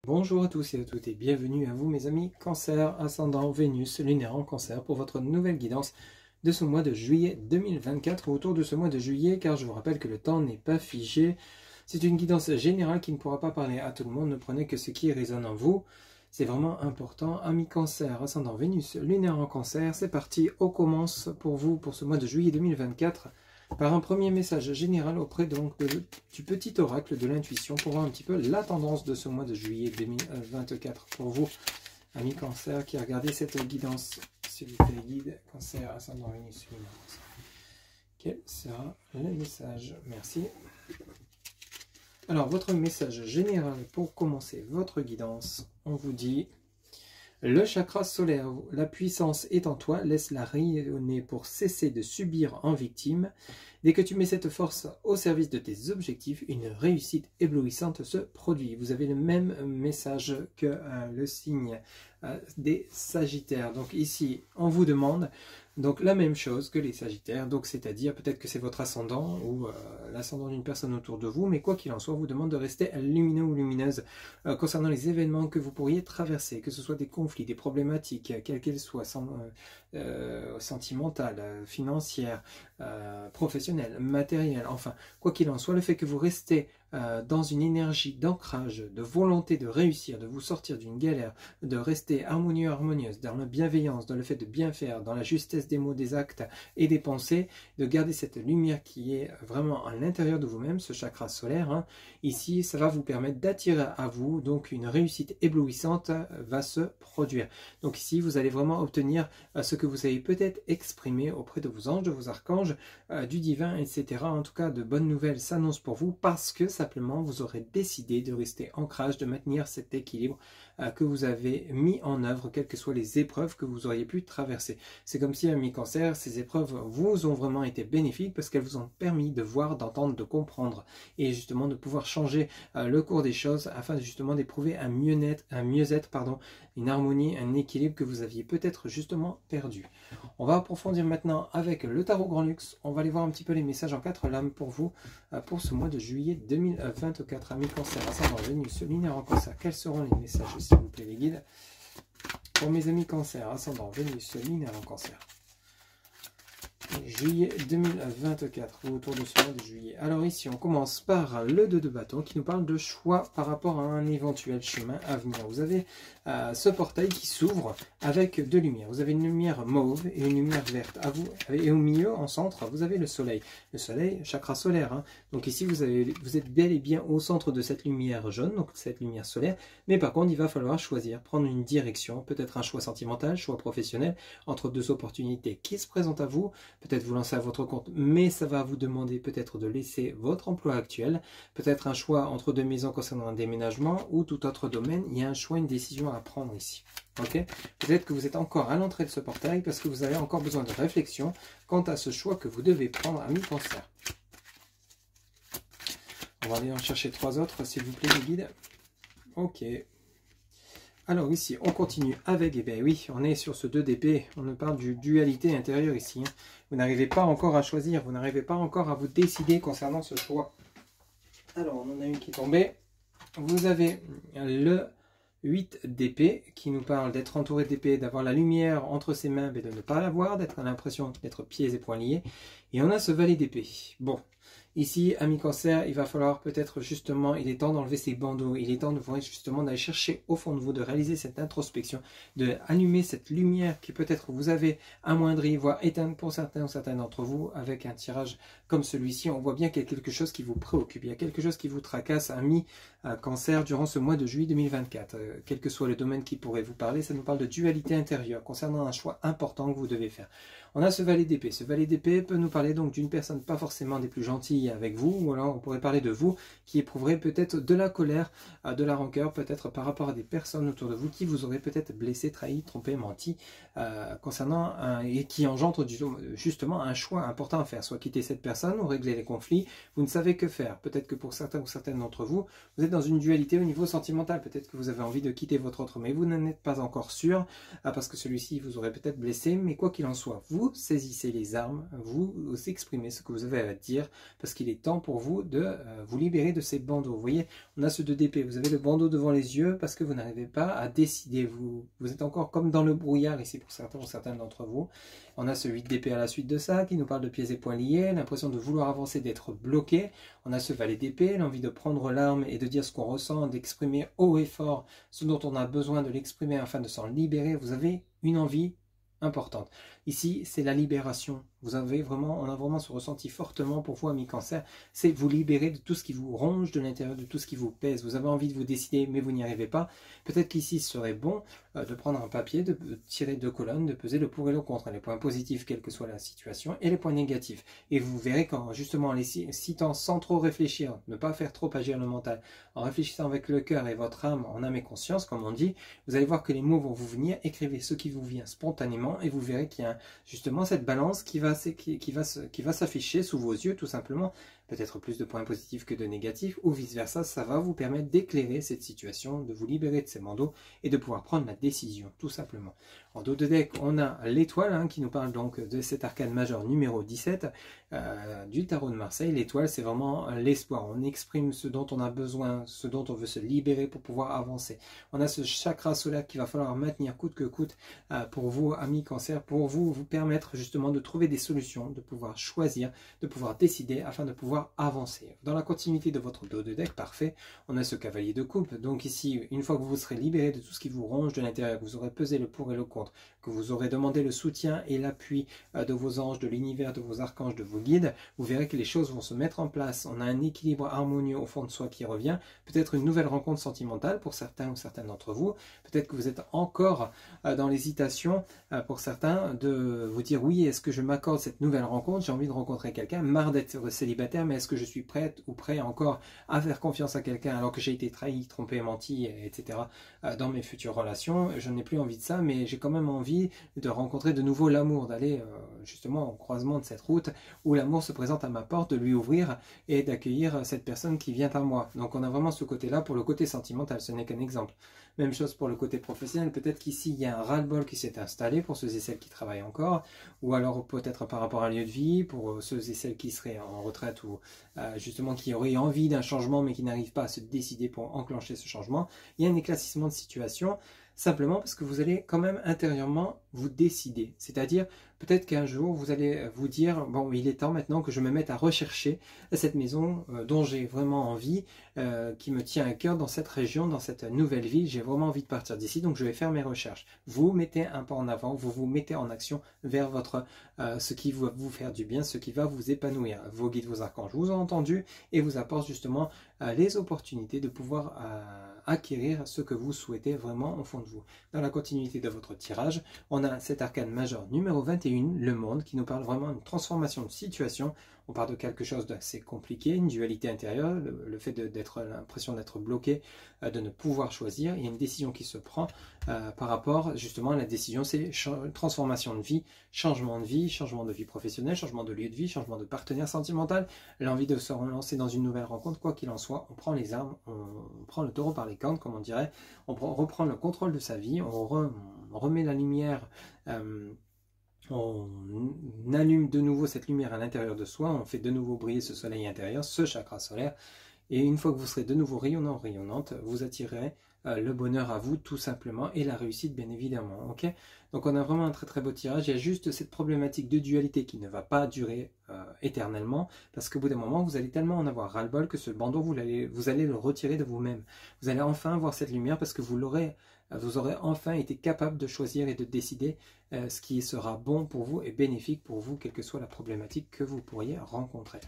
Bonjour à tous et à toutes et bienvenue à vous mes amis Cancer, ascendant Vénus, lunaire en Cancer pour votre nouvelle guidance de ce mois de juillet 2024 ou autour de ce mois de juillet, car je vous rappelle que le temps n'est pas figé. C'est une guidance générale qui ne pourra pas parler à tout le monde, ne prenez que ce qui résonne en vous. C'est vraiment important. Amis Cancer, ascendant Vénus, lunaire en Cancer, c'est parti, on commence pour vous pour ce mois de juillet 2024 par un premier message général auprès donc du petit oracle de l'intuition pour voir un petit peu la tendance de ce mois de juillet 2024 pour vous, amis Cancer, qui regardez cette guidance, s'il vous plaît, guide Cancer, ascendant Vénus, lunaire en Cancer. Quel sera le message? Merci. Alors, votre message général pour commencer votre guidance, on vous dit: le chakra solaire, la puissance est en toi, laisse-la rayonner pour cesser de subir en victime. Dès que tu mets cette force au service de tes objectifs, une réussite éblouissante se produit. Vous avez le même message que le signe des Sagittaires. Donc ici, on vous demande donc la même chose que les Sagittaires, donc c'est-à-dire peut-être que c'est votre ascendant ou l'ascendant d'une personne autour de vous, mais quoi qu'il en soit, on vous demande de rester lumineux ou lumineuse concernant les événements que vous pourriez traverser, que ce soit des conflits, des problématiques, quelles qu'elles soient, sentimentales, financières, professionnelles, matérielles, enfin, quoi qu'il en soit, le fait que vous restez dans une énergie d'ancrage, de volonté de réussir, de vous sortir d'une galère, de rester harmonieux, harmonieuse, dans la bienveillance, dans le fait de bien faire, dans la justesse des mots, des actes et des pensées, de garder cette lumière qui est vraiment à l'intérieur de vous-même, ce chakra solaire, hein. Ici, ça va vous permettre d'attirer à vous, donc une réussite éblouissante va se produire. Donc ici, vous allez vraiment obtenir ce que vous avez peut-être exprimé auprès de vos anges, de vos archanges, du divin, etc. En tout cas, de bonnes nouvelles s'annoncent pour vous parce que simplement vous aurez décidé de rester ancrage, de maintenir cet équilibre que vous avez mis en œuvre, quelles que soient les épreuves que vous auriez pu traverser. C'est comme si, amis Cancer, ces épreuves vous ont vraiment été bénéfiques parce qu'elles vous ont permis de voir, d'entendre, de comprendre et justement de pouvoir changer le cours des choses afin justement d'éprouver un mieux-être, une harmonie, un équilibre que vous aviez peut-être justement perdu. On va approfondir maintenant avec le tarot Grand Luxe. On va aller voir un petit peu les messages en 4 lames pour vous pour ce mois de juillet 2024. Amis Cancer, ascendant Vénus, lunaire en Cancer. Quels seront les messages, s'il vous plaît, les guides, pour mes amis Cancer, ascendant Vénus, lunaire en Cancer, juillet 2024, ou autour de ce mois de juillet. Alors ici, on commence par le 2 de bâton qui nous parle de choix par rapport à un éventuel chemin à venir. Vous avez ce portail qui s'ouvre avec deux lumières. Vous avez une lumière mauve et une lumière verte. À vous, et au milieu, en centre, vous avez le soleil. Le soleil, chakra solaire, hein. Donc ici, vous êtes bel et bien au centre de cette lumière jaune, donc cette lumière solaire. Mais par contre, il va falloir choisir, prendre une direction, peut-être un choix sentimental, choix professionnel, entre deux opportunités qui se présentent à vous. Peut-être vous lancer à votre compte, mais ça va vous demander peut-être de laisser votre emploi actuel, peut-être un choix entre deux maisons concernant un déménagement ou tout autre domaine. Il y a un choix, une décision à prendre ici. Okay, peut-être que vous êtes encore à l'entrée de ce portail parce que vous avez encore besoin de réflexion quant à ce choix que vous devez prendre, amis Cancer. On va aller en chercher 3 autres, s'il vous plaît, les guides. Ok. Alors ici, on continue avec, eh bien oui, on est sur ce 2 d'épée, on nous parle du dualité intérieure ici. Hein. Vous n'arrivez pas encore à choisir, vous n'arrivez pas encore à vous décider concernant ce choix. Alors, on en a une qui est tombée. Vous avez le 8 d'épée qui nous parle d'être entouré d'épée, d'avoir la lumière entre ses mains, mais de ne pas l'avoir, d'être à l'impression d'être pieds et poings liés. Et on a ce valet d'épée. Bon. Ici, amis Cancer, il va falloir peut-être justement, il est temps d'enlever ces bandeaux, il est temps de voir justement d'aller chercher au fond de vous, de réaliser cette introspection, de allumer cette lumière qui peut-être vous avez amoindrie, voire éteinte pour certains ou certaines d'entre vous, avec un tirage comme celui-ci. On voit bien qu'il y a quelque chose qui vous préoccupe, il y a quelque chose qui vous tracasse, amis Cancer, durant ce mois de juillet 2024. Quel que soit le domaine qui pourrait vous parler, ça nous parle de dualité intérieure, concernant un choix important que vous devez faire. On a ce valet d'épée. Ce valet d'épée peut nous parler donc d'une personne pas forcément des plus gentilles avec vous, ou alors on pourrait parler de vous qui éprouverez peut-être de la colère, de la rancœur, peut-être par rapport à des personnes autour de vous qui vous auraient peut-être blessé, trahi, trompé, menti, et qui engendre justement un choix important à faire, soit quitter cette personne ou régler les conflits. Vous ne savez que faire. Peut-être que pour certains ou certaines d'entre vous, vous êtes dans une dualité au niveau sentimental. Peut-être que vous avez envie de quitter votre autre, mais vous n'en êtes pas encore sûr, parce que celui-ci vous aurait peut-être blessé, mais quoi qu'il en soit, vous vous saisissez les armes, vous exprimez ce que vous avez à dire, parce qu'il est temps pour vous de vous libérer de ces bandeaux. Vous voyez, on a ce 2 d'épée, vous avez le bandeau devant les yeux parce que vous n'arrivez pas à décider, vous êtes encore comme dans le brouillard ici pour certains d'entre vous. On a ce 8 d'épée à la suite de ça, qui nous parle de pieds et poings liés, l'impression de vouloir avancer, d'être bloqué. On a ce valet d'épée, l'envie de prendre l'arme et de dire ce qu'on ressent, d'exprimer haut et fort ce dont on a besoin de l'exprimer afin de s'en libérer. Vous avez une envie importante. Ici, c'est la libération. On a vraiment ce ressenti fortement pour vous, amis Cancer. C'est vous libérer de tout ce qui vous ronge de l'intérieur, de tout ce qui vous pèse. Vous avez envie de vous décider, mais vous n'y arrivez pas. Peut-être qu'ici, ce serait bon de prendre un papier, de tirer 2 colonnes, de peser le pour et le contre, les points positifs, quelle que soit la situation, et les points négatifs. Et vous verrez qu'en justement les citant sans trop réfléchir, ne pas faire trop agir le mental, en réfléchissant avec le cœur et votre âme, en âme et conscience, comme on dit, vous allez voir que les mots vont vous venir. Écrivez ce qui vous vient spontanément et vous verrez qu'il y a justement cette balance qui va s'afficher sous vos yeux tout simplement, peut-être plus de points positifs que de négatifs, ou vice versa. Ça va vous permettre d'éclairer cette situation, de vous libérer de ces bandeaux et de pouvoir prendre la décision tout simplement. En dos de deck, on a l'étoile qui nous parle donc de cet arcane majeur numéro 17 du tarot de Marseille. L'étoile, c'est vraiment l'espoir. On exprime ce dont on a besoin, ce dont on veut se libérer pour pouvoir avancer. On a ce chakra solaire qu'il va falloir maintenir coûte que coûte pour vous, amis Cancer, pour vous permettre justement de trouver des solutions, de pouvoir choisir, de pouvoir décider afin de pouvoir avancer. Dans la continuité de votre dos de deck, parfait, on a ce cavalier de coupe. Donc ici, une fois que vous serez libéré de tout ce qui vous ronge de l'intérieur, que vous aurez pesé le pour et le contre, que vous aurez demandé le soutien et l'appui de vos anges, de l'univers, de vos archanges, de vos guides, vous verrez que les choses vont se mettre en place. On a un équilibre harmonieux au fond de soi qui revient, peut-être une nouvelle rencontre sentimentale pour certains ou certaines d'entre vous, peut-être que vous êtes encore dans l'hésitation pour certains de vous dire oui, est-ce que je m'accorde cette nouvelle rencontre, j'ai envie de rencontrer quelqu'un, marre d'être célibataire, mais est-ce que je suis prête ou prêt encore à faire confiance à quelqu'un alors que j'ai été trahi, trompé, menti, etc. dans mes futures relations. Je n'ai plus envie de ça, mais j'ai quand même envie de rencontrer de nouveau l'amour, d'aller justement au croisement de cette route où l'amour se présente à ma porte, de lui ouvrir et d'accueillir cette personne qui vient à moi. Donc on a vraiment ce côté-là pour le côté sentimental, ce n'est qu'un exemple. Même chose pour le côté professionnel, peut-être qu'ici il y a un ras-le-bol qui s'est installé pour ceux et celles qui travaillent encore, ou alors peut-être par rapport à un lieu de vie, pour ceux et celles qui seraient en retraite ou justement qui auraient envie d'un changement mais qui n'arrivent pas à se décider pour enclencher ce changement. Il y a un éclaircissement de situation, simplement parce que vous allez quand même intérieurement vous décider. C'est-à-dire, peut-être qu'un jour, vous allez vous dire, bon, il est temps maintenant que je me mette à rechercher cette maison dont j'ai vraiment envie, qui me tient à cœur dans cette région, dans cette nouvelle ville. J'ai vraiment envie de partir d'ici, donc je vais faire mes recherches. Vous mettez un pas en avant, vous vous mettez en action vers ce qui va vous faire du bien, ce qui va vous épanouir. Vos guides, vos archanges vous ont entendu et vous apportent justement les opportunités de pouvoir acquérir ce que vous souhaitez vraiment au fond de vous. Dans la continuité de votre tirage, on a cet arcane majeur numéro 21, le monde, qui nous parle vraiment d'une transformation de situation. On parle de quelque chose d'assez compliqué, une dualité intérieure, le fait d'être l'impression d'être bloqué, de ne pouvoir choisir. Il y a une décision qui se prend par rapport justement à la décision, c'est transformation de vie, changement de vie professionnelle, changement de lieu de vie, changement de partenaire sentimental, l'envie de se relancer dans une nouvelle rencontre. Quoi qu'il en soit, on prend les armes, on prend le taureau par les cornes, comme on dirait, on reprend le contrôle de sa vie, on remet la lumière, on allume de nouveau cette lumière à l'intérieur de soi, on fait de nouveau briller ce soleil intérieur, ce chakra solaire, et une fois que vous serez de nouveau rayonnant, rayonnante, vous attirerez le bonheur à vous tout simplement, et la réussite bien évidemment. Ok, donc on a vraiment un très très beau tirage. Il y a juste cette problématique de dualité qui ne va pas durer éternellement, parce qu'au bout d'un moment vous allez tellement en avoir ras-le-bol que ce bandeau vous allez le retirer de vous-même. Vous allez enfin voir cette lumière parce que vous aurez enfin été capable de choisir et de décider ce qui sera bon pour vous et bénéfique pour vous, quelle que soit la problématique que vous pourriez rencontrer.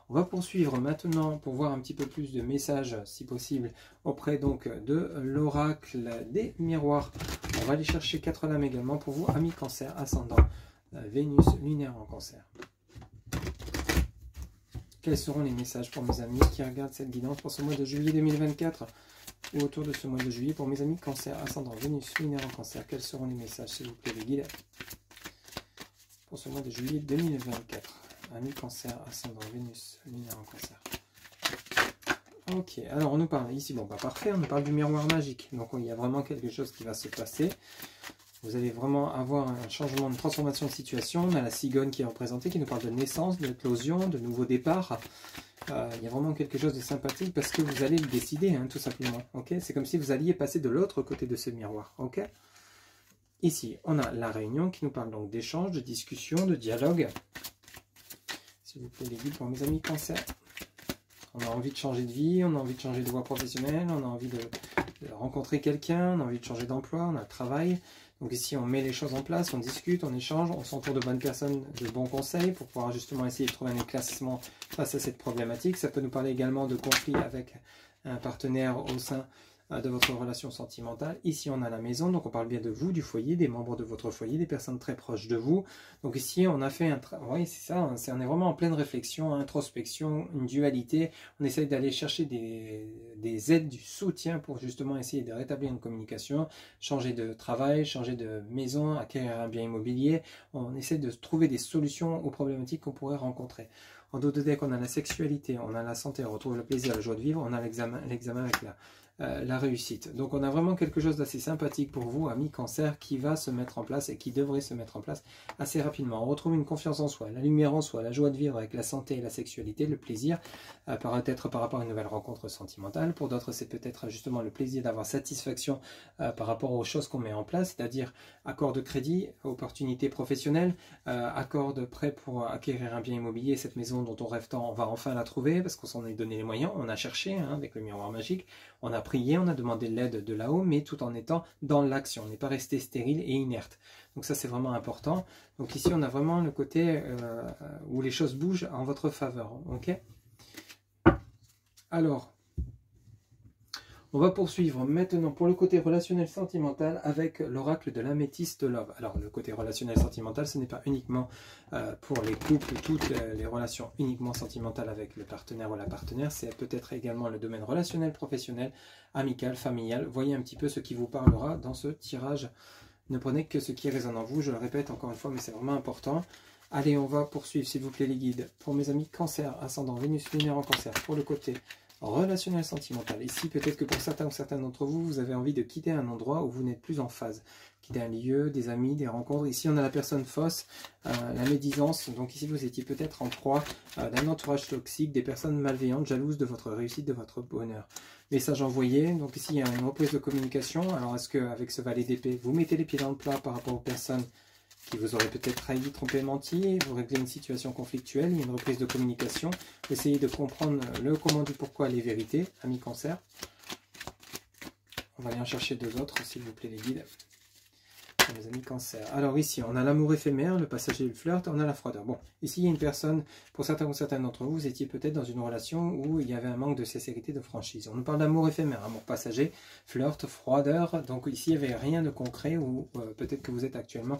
On va poursuivre maintenant pour voir un petit peu plus de messages, si possible, auprès donc de l'oracle des miroirs. On va aller chercher 4 lames également pour vous, amis Cancer, ascendant Vénus lunaire en Cancer. Quels seront les messages pour mes amis qui regardent cette guidance pour ce mois de juillet 2024 ou autour de ce mois de juillet pour mes amis Cancer, ascendant Vénus lunaire en Cancer? Quels seront les messages, s'il vous plaît, les guides, pour ce mois de juillet 2024? Amis Cancer, ascendant Vénus lunaire en Cancer. Ok, alors on nous parle ici, bon bah parfait, on nous parle du miroir magique, donc il y a vraiment quelque chose qui va se passer. Vous allez vraiment avoir un changement, une transformation de situation. On a la cigogne qui est représentée, qui nous parle de naissance, d'éclosion, de nouveau départ. Il y a vraiment quelque chose de sympathique parce que vous allez le décider, hein, tout simplement. Okay, c'est comme si vous alliez passer de l'autre côté de ce miroir. Okay, ici, on a la réunion qui nous parle donc d'échange, de discussion, de dialogue. S'il vous plaît, les guides pour mes amis Cancer. On a envie de changer de vie, on a envie de changer de voie professionnelle, on a envie de rencontrer quelqu'un, on a envie de changer d'emploi, on a le travail. Donc ici, on met les choses en place, on discute, on échange, on s'entoure de bonnes personnes, de bons conseils pour pouvoir justement essayer de trouver un éclaircissement face à cette problématique. Ça peut nous parler également de conflits avec un partenaire au sein de votre relation sentimentale. Ici, on a la maison, donc on parle bien de vous, du foyer, des membres de votre foyer, des personnes très proches de vous. Donc ici, on a fait un travail, oui, c'est ça, on est vraiment en pleine réflexion, introspection, une dualité. On essaye d'aller chercher des aides, du soutien pour justement essayer de rétablir une communication, changer de travail, changer de maison, acquérir un bien immobilier. On essaie de trouver des solutions aux problématiques qu'on pourrait rencontrer. En dos de deck, on a la sexualité, on a la santé, on retrouve le plaisir, la joie de vivre, on a l'examen avec la réussite. Donc on a vraiment quelque chose d'assez sympathique pour vous, amis Cancer, qui va se mettre en place et qui devrait se mettre en place assez rapidement. On retrouve une confiance en soi, la lumière en soi, la joie de vivre avec la santé et la sexualité, le plaisir, peut-être par rapport à une nouvelle rencontre sentimentale. Pour d'autres, c'est peut-être justement le plaisir d'avoir satisfaction par rapport aux choses qu'on met en place, c'est-à-dire accord de crédit, opportunité professionnelle, accord de prêt pour acquérir un bien immobilier, cette maison dont on rêve tant, on va enfin la trouver parce qu'on s'en est donné les moyens, on a cherché hein, avec le miroir magique, on a prié, on a demandé l'aide de là-haut, mais tout en étant dans l'action, on n'est pas resté stérile et inerte. Donc ça c'est vraiment important. Donc ici on a vraiment le côté où les choses bougent en votre faveur. Ok. Alors, on va poursuivre maintenant pour le côté relationnel sentimental avec l'oracle de l'améthyste love. Alors le côté relationnel sentimental, ce n'est pas uniquement pour les couples, toutes les relations uniquement sentimentales avec le partenaire ou la partenaire, c'est peut-être également le domaine relationnel, professionnel, amical, familial. Voyez un petit peu ce qui vous parlera dans ce tirage. Ne prenez que ce qui résonne en vous, je le répète encore une fois, mais c'est vraiment important. Allez, on va poursuivre s'il vous plaît les guides. Pour mes amis Cancer, ascendant Vénus lunaire en Cancer, pour le côté relationnel sentimental. Ici, peut-être que pour certains ou certaines d'entre vous, vous avez envie de quitter un endroit où vous n'êtes plus en phase. Quitter un lieu, des amis, des rencontres. Ici, on a la personne fausse, la médisance. Donc ici, vous étiez peut-être en proie d'un entourage toxique, des personnes malveillantes, jalouses de votre réussite, de votre bonheur. Message envoyé. Donc ici, il y a une reprise de communication. Alors, est-ce qu'avec ce valet d'épée, vous mettez les pieds dans le plat par rapport aux personnes qui vous auraient peut-être trahi, trompé, menti, vous réglez une situation conflictuelle, il y a une reprise de communication, vous essayez de comprendre le comment, du pourquoi, les vérités, amis Cancer. On va aller en chercher deux autres, s'il vous plaît les guides, mes amis Cancer. Alors ici, on a l'amour éphémère, le passager et le flirt, on a la froideur. Bon, ici il y a une personne, pour certains ou certaines d'entre vous, vous étiez peut-être dans une relation où il y avait un manque de sincérité, de franchise. On nous parle d'amour éphémère, amour passager, flirt, froideur, donc ici il n'y avait rien de concret, ou peut-être que vous êtes actuellement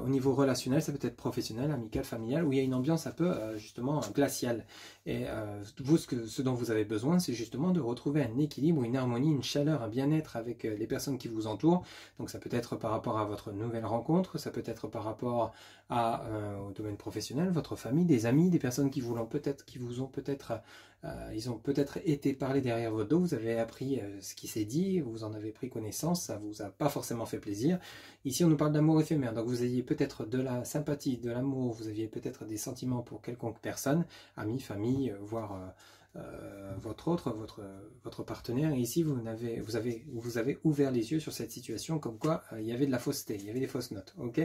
au niveau relationnel, ça peut être professionnel, amical, familial, où il y a une ambiance un peu justement glaciale. Et vous, ce dont vous avez besoin, c'est justement de retrouver un équilibre, une harmonie, une chaleur, un bien-être avec les personnes qui vous entourent. Donc ça peut être par rapport à votre nouvelle rencontre, ça peut être par rapport au domaine professionnel, votre famille, des amis, des personnes qui vous ont peut-être ils ont peut-être été parlé derrière votre dos, vous avez appris ce qui s'est dit, vous en avez pris connaissance, ça vous a pas forcément fait plaisir. Ici on nous parle d'amour éphémère, donc vous aviez peut-être de la sympathie, de l'amour, vous aviez peut-être des sentiments pour quelconque personne, amis, famille, voire votre partenaire. Et ici vous avez ouvert les yeux sur cette situation comme quoi il y avait de la fausseté, il y avait des fausses notes. Ok.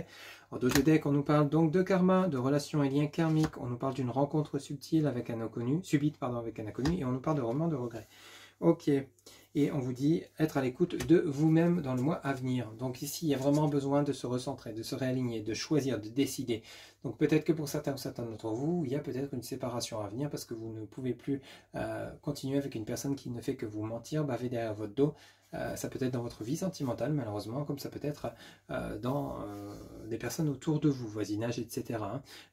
En dos de deck, on nous parle donc de karma, de relations et liens karmiques, on nous parle d'une rencontre subtile avec un inconnu, subite pardon, avec un inconnu, et on nous parle de romans de regret. Ok, et on vous dit être à l'écoute de vous-même dans le mois à venir. Donc ici, il y a vraiment besoin de se recentrer, de se réaligner, de choisir, de décider. Donc peut-être que pour certains ou certaines d'entre vous, il y a peut-être une séparation à venir parce que vous ne pouvez plus continuer avec une personne qui ne fait que vous mentir, baver derrière votre dos. Ça peut être dans votre vie sentimentale, malheureusement, comme ça peut être dans des personnes autour de vous, voisinage, etc.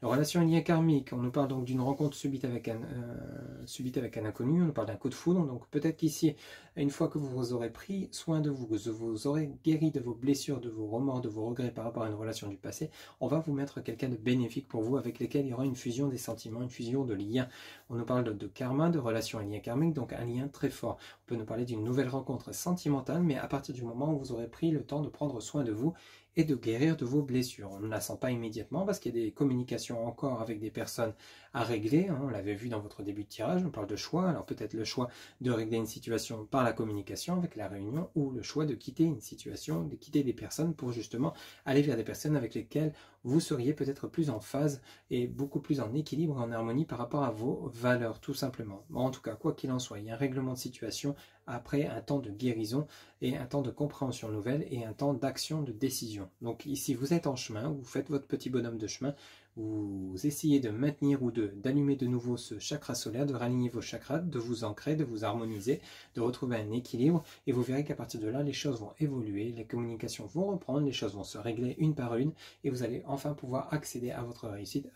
La relation et lien karmique, on nous parle donc d'une rencontre subite avec un inconnu, on nous parle d'un coup de foudre, donc peut-être qu'ici, une fois que vous aurez pris soin de vous, que vous aurez guéri de vos blessures, de vos remords, de vos regrets par rapport à une relation du passé, on va vous mettre quelqu'un de bénéfique pour vous, avec lequel il y aura une fusion des sentiments, une fusion de liens. On nous parle de karma, de relation et lien karmique, donc un lien très fort. On peut nous parler d'une nouvelle rencontre sentimentale sentimentale, mais à partir du moment où vous aurez pris le temps de prendre soin de vous et de guérir de vos blessures. On ne la sent pas immédiatement parce qu'il y a des communications encore avec des personnes à régler. On l'avait vu dans votre début de tirage, on parle de choix. Alors peut-être le choix de régler une situation par la communication avec la réunion ou le choix de quitter une situation, de quitter des personnes pour justement aller vers des personnes avec lesquelles vous seriez peut-être plus en phase et beaucoup plus en équilibre, en harmonie par rapport à vos valeurs, tout simplement. En tout cas, quoi qu'il en soit, il y a un règlement de situation après un temps de guérison et un temps de compréhension nouvelle et un temps d'action, de décision. Donc ici, vous êtes en chemin, vous faites votre petit bonhomme de chemin, vous essayez de maintenir ou d'allumer de nouveau ce chakra solaire, de raligner vos chakras, de vous ancrer, de vous harmoniser, de retrouver un équilibre, et vous verrez qu'à partir de là, les choses vont évoluer, les communications vont reprendre, les choses vont se régler une par une, et vous allez enfin pouvoir accéder à votre réussite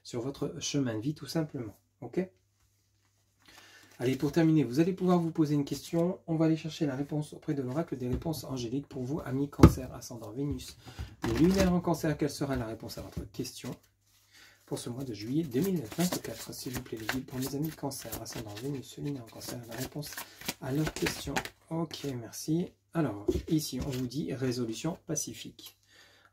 sur votre chemin de vie, tout simplement. Ok ? Allez, pour terminer, vous allez pouvoir vous poser une question. On va aller chercher la réponse auprès de l'oracle des réponses angéliques pour vous, amis Cancer, ascendant Vénus, lunaire en Cancer. Quelle sera la réponse à votre question pour ce mois de juillet 2024? S'il vous plaît, les guides pour mes amis Cancer, ascendant Vénus, lunaire en Cancer, la réponse à leur question. Ok, merci. Alors, ici, on vous dit résolution pacifique.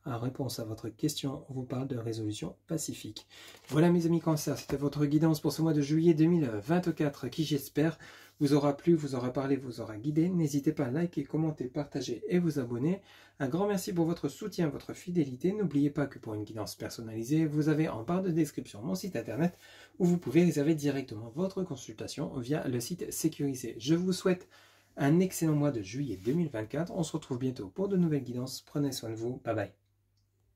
En réponse à votre question, on vous parle de résolution pacifique. Voilà mes amis Cancer, c'était votre guidance pour ce mois de juillet 2024 qui j'espère vous aura plu, vous aura parlé, vous aura guidé. N'hésitez pas à liker, commenter, partager et vous abonner. Un grand merci pour votre soutien, votre fidélité. N'oubliez pas que pour une guidance personnalisée, vous avez en barre de description mon site internet où vous pouvez réserver directement votre consultation via le site sécurisé. Je vous souhaite un excellent mois de juillet 2024. On se retrouve bientôt pour de nouvelles guidances. Prenez soin de vous. Bye bye.